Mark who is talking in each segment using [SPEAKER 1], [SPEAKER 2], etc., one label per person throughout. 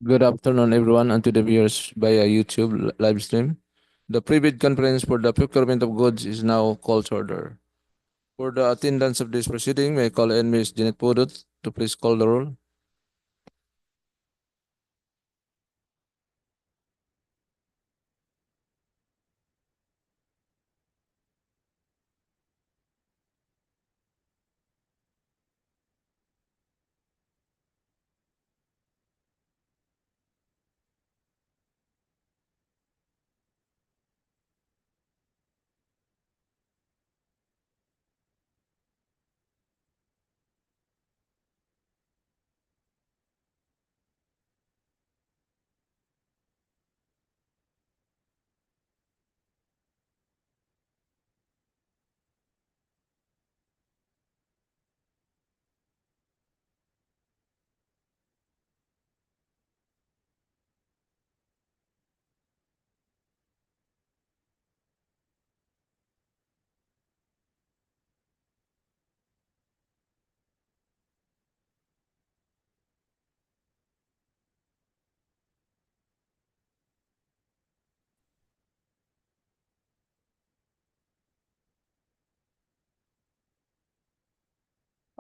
[SPEAKER 1] Good afternoon, everyone, and to the viewers via YouTube live stream. The pre-bid conference for the procurement of goods is now called to order. For the attendance of this proceeding, may I call in Ms. Janet Pudut to please call the roll.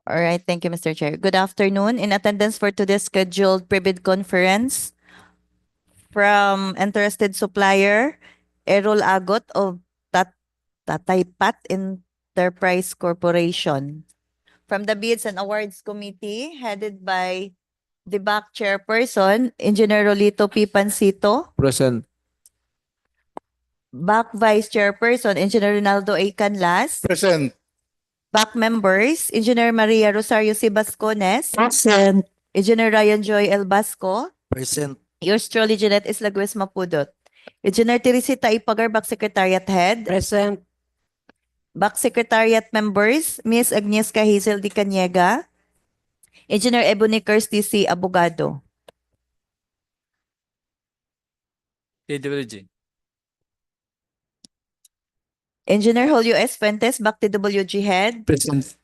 [SPEAKER 2] All right, thank you, Mr. Chair. Good afternoon. In attendance for today's scheduled pre-bid conference from interested supplier, Errol Agot of Tataypat Enterprise Corporation. From the Bids and Awards Committee, headed by the back chairperson, Engineer Rolito P. Pancito,
[SPEAKER 1] Present.
[SPEAKER 2] back vice chairperson, Engineer Ronaldo A. Canlas,
[SPEAKER 3] Present.
[SPEAKER 2] back members, Engineer Maria Rosario C. Bascones,
[SPEAKER 3] Present.
[SPEAKER 2] Engineer Ryan Joy El Basco,
[SPEAKER 3] Present.
[SPEAKER 2] yours truly, Jeanette Islagues Mapudot. Engineer Teresita Ipagar, back secretariat head,
[SPEAKER 3] Present.
[SPEAKER 2] back secretariat members, Miss Agnieszka Hazel Di Caniega, Engineer Ebony Kirsty C. Abogado.
[SPEAKER 1] DPWH.
[SPEAKER 2] Engineer Julio S. Fuentes, back TWG head,
[SPEAKER 3] Present.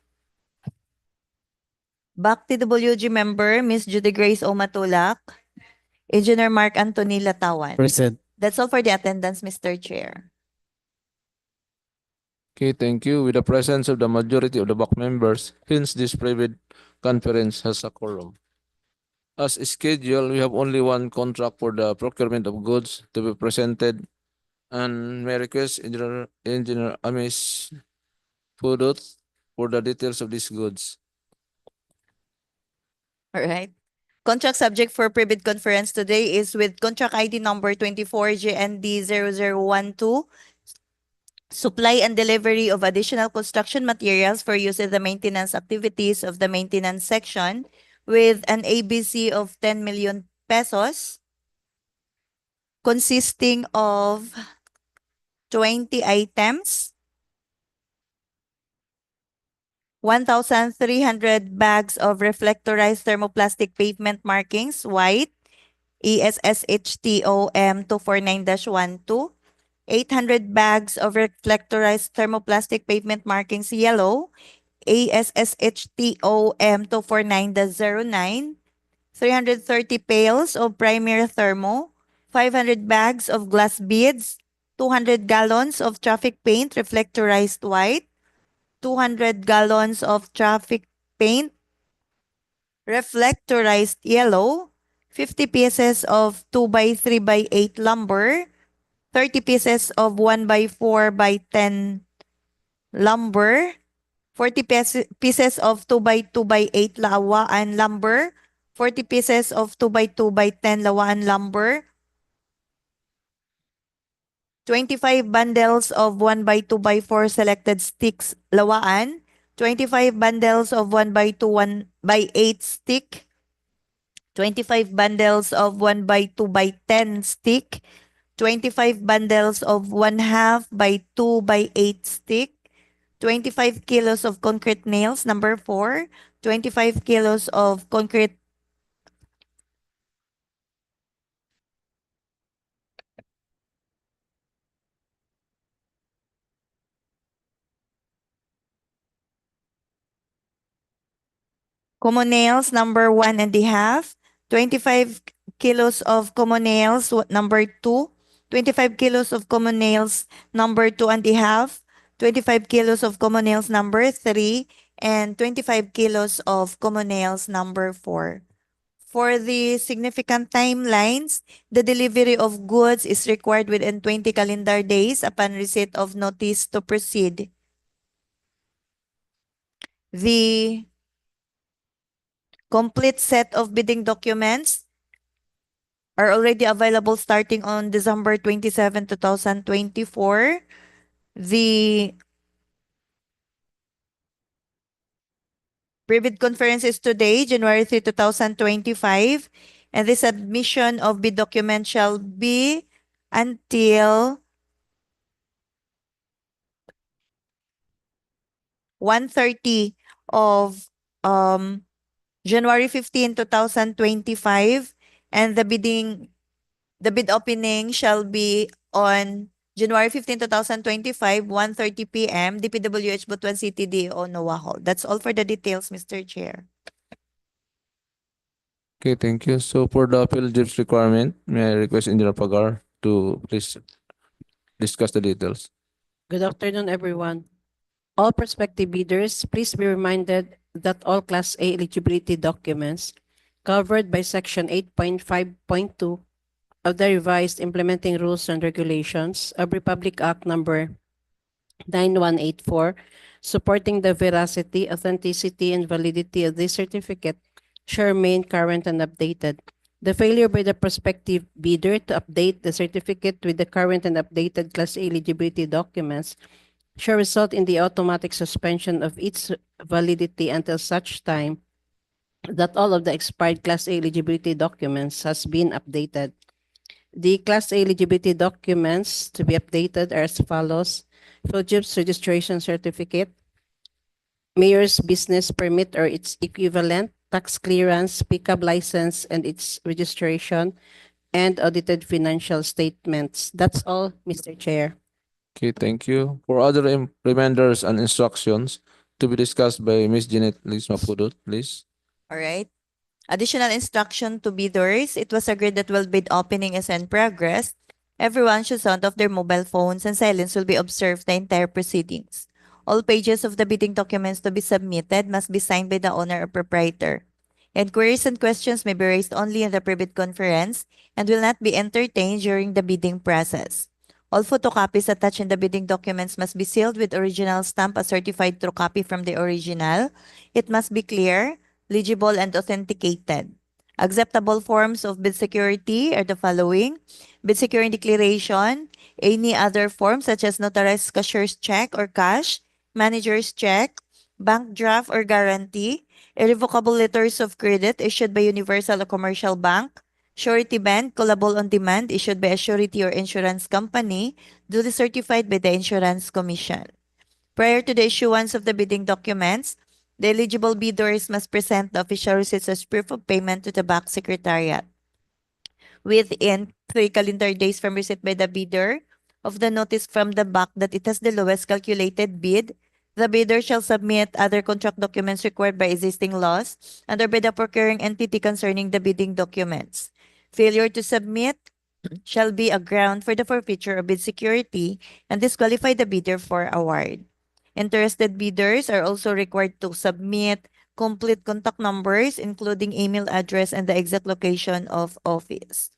[SPEAKER 2] back TWG member, Miss Judy Grace O. Matulak, Engineer Mark Anthony Latawan.
[SPEAKER 3] Present.
[SPEAKER 2] That's all for the attendance, Mr. Chair.
[SPEAKER 1] Okay, thank you. With the presence of the majority of the back members, hence this pre-bid conference has a quorum. As scheduled, we have only one contract for the procurement of goods to be presented, and may I request Engineer Amis Pudut for the details of these goods.
[SPEAKER 2] All right. Contract subject for pre-bid conference today is with contract ID number 24 GND 0012, supply and delivery of additional construction materials for use in the maintenance activities of the maintenance section with an ABC of 10 million pesos, consisting of 20 items, 1,300 bags of reflectorized thermoplastic pavement markings, white, ESSHTOM 249-12, 800 bags of reflectorized thermoplastic pavement markings, yellow, ASSHTOM 249-09, 330 pails of primary thermo, 500 bags of glass beads, 200 gallons of traffic paint reflectorized white, 200 gallons of traffic paint reflectorized yellow, 50 pieces of 2 by 3 by 8 lumber, 30 pieces of 1 by 4 by 10 lumber, 40 pieces of 2 by 2 by 8 lawaan lumber, 40 pieces of 2 by 2 by 10 lawaan lumber, 25 bundles of 1 by 2 by 4 selected sticks lawaan, 25 bundles of 1 by 2 1 by 8 stick, 25 bundles of 1 by 2 by 10 stick, 25 bundles of 1/2 by 2 by 8 stick, 25 kilos of concrete nails, number 4, 25 kilos of concrete common nails, number 1 1/2, 25 kilos of common nails, number 2, 25 kilos of common nails, number 2.5, 25 kilos of common nails, number 3, and 25 kilos of common nails, number 4. For the significant timelines, the delivery of goods is required within 20 calendar days upon receipt of notice to proceed. The complete set of bidding documents are already available starting on December 27, 2024. The pre-bid conference is today, January 3, 2025, and the submission of bid document shall be until 1:30 of January 15, 2025, and the bid opening shall be on January 15, 2025, 1:30 p.m., DPWH Butuan City, DEO, Noah Hall. That's all for the details, Mr. Chair.
[SPEAKER 1] Okay, thank you. So for the field trips requirement, may I request Engineer Pagar to please discuss the details.
[SPEAKER 3] Good afternoon, everyone. All prospective bidders, please be reminded that all Class A eligibility documents covered by Section 8.5.2 of the revised implementing rules and regulations of Republic Act Number 9184, supporting the veracity, authenticity, and validity of this certificate shall remain current and updated. The failure by the prospective bidder to update the certificate with the current and updated Class A eligibility documents shall result in the automatic suspension of its validity until such time that all of the expired Class A eligibility documents has been updated. The Class A eligibility documents to be updated are as follows: Philjips registration certificate, mayor's business permit or its equivalent, tax clearance, pickup license and its registration, and audited financial statements. That's all, Mr. Chair.
[SPEAKER 1] Okay, thank you. For other reminders and instructions to be discussed by Ms. Janet Liz Mapudot, please.
[SPEAKER 2] All right. Additional instruction to bidders. It was agreed that while bid opening is in progress, everyone should sound off their mobile phones and silence will be observed the entire proceedings. All pages of the bidding documents to be submitted must be signed by the owner or proprietor. Inquiries and questions may be raised only in the pre-bid conference and will not be entertained during the bidding process. All photocopies attached in the bidding documents must be sealed with original stamp as certified true copy from the original. It must be clear, legible, and authenticated. Acceptable forms of bid security are the following: bid security declaration, any other form such as notarized cashier's check or cash, manager's check, bank draft or guarantee, irrevocable letters of credit issued by Universal or Commercial Bank, surety bond, callable on demand issued by a surety or insurance company, duly certified by the Insurance Commission. Prior to the issuance of the bidding documents, the eligible bidders must present the official receipts as proof of payment to the Bank Secretariat within 3 calendar days from receipt by the bidder of the notice from the bank that it has the lowest calculated bid. The bidder shall submit other contract documents required by existing laws and or by the procuring entity concerning the bidding documents. Failure to submit shall be a ground for the forfeiture of bid security and disqualify the bidder for award. Interested bidders are also required to submit complete contact numbers, including email address and the exact location of office.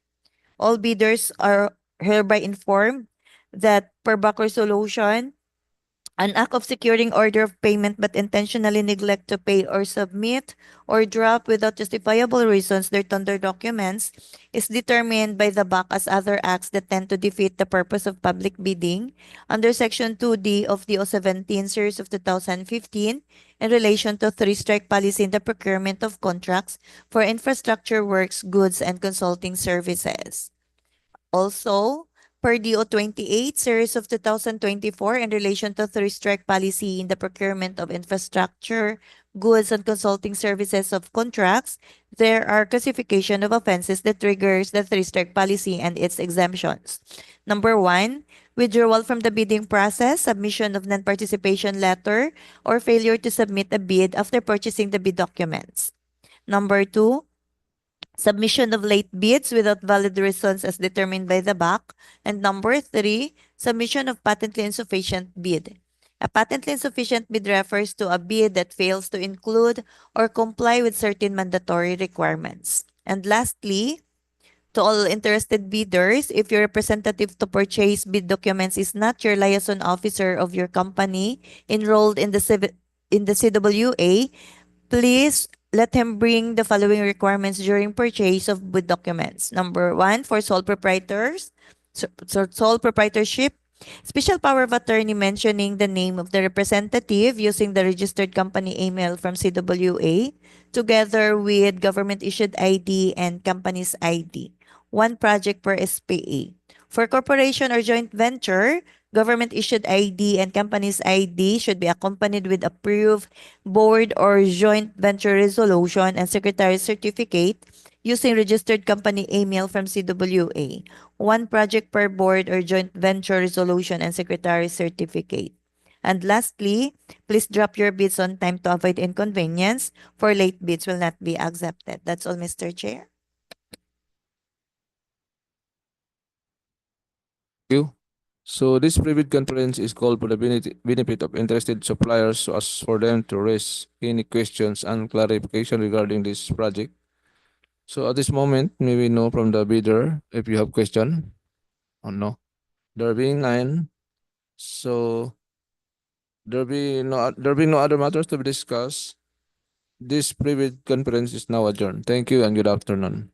[SPEAKER 2] All bidders are hereby informed that per back resolution, an act of securing order of payment but intentionally neglect to pay or submit or drop without justifiable reasons their tender documents is determined by the BAC as other acts that tend to defeat the purpose of public bidding under Section 2D of DO 17 Series of 2015 in relation to three-strike policy in the procurement of contracts for infrastructure works, goods, and consulting services. Also, per DO 28 Series of 2024 in relation to three-strike policy in the procurement of infrastructure, goods, and consulting services of contracts, there are classification of offenses that triggers the three-strike policy and its exemptions. Number 1, withdrawal from the bidding process, submission of non-participation letter, or failure to submit a bid after purchasing the bid documents. Number 2, Submission of late bids without valid reasons as determined by the BAC. And number 3, submission of patently insufficient bid. A patently insufficient bid refers to a bid that fails to include or comply with certain mandatory requirements. And lastly, to all interested bidders, if your representative to purchase bid documents is not your liaison officer of your company enrolled in the CWA, please let him bring the following requirements during purchase of bid documents. Number 1, for sole proprietors, sole proprietorship, special power of attorney mentioning the name of the representative using the registered company email from CWA, together with government issued ID and company's ID. One project per SPA. For corporation or joint venture, government issued ID and company's ID should be accompanied with approved board or joint venture resolution and secretary's certificate using registered company email from CWA. One project per board or joint venture resolution and secretary's certificate. And lastly, please drop your bids on time to avoid inconvenience, for late bids will not be accepted. That's all, Mr. Chair.
[SPEAKER 1] You. So this private conference is called for the benefit of interested suppliers so as for them to raise any questions and clarification regarding this project. So at this moment, may we know from the bidder if you have question or no? There being none, so there being no other matters to be discussed. This private conference is now adjourned. Thank you and good afternoon.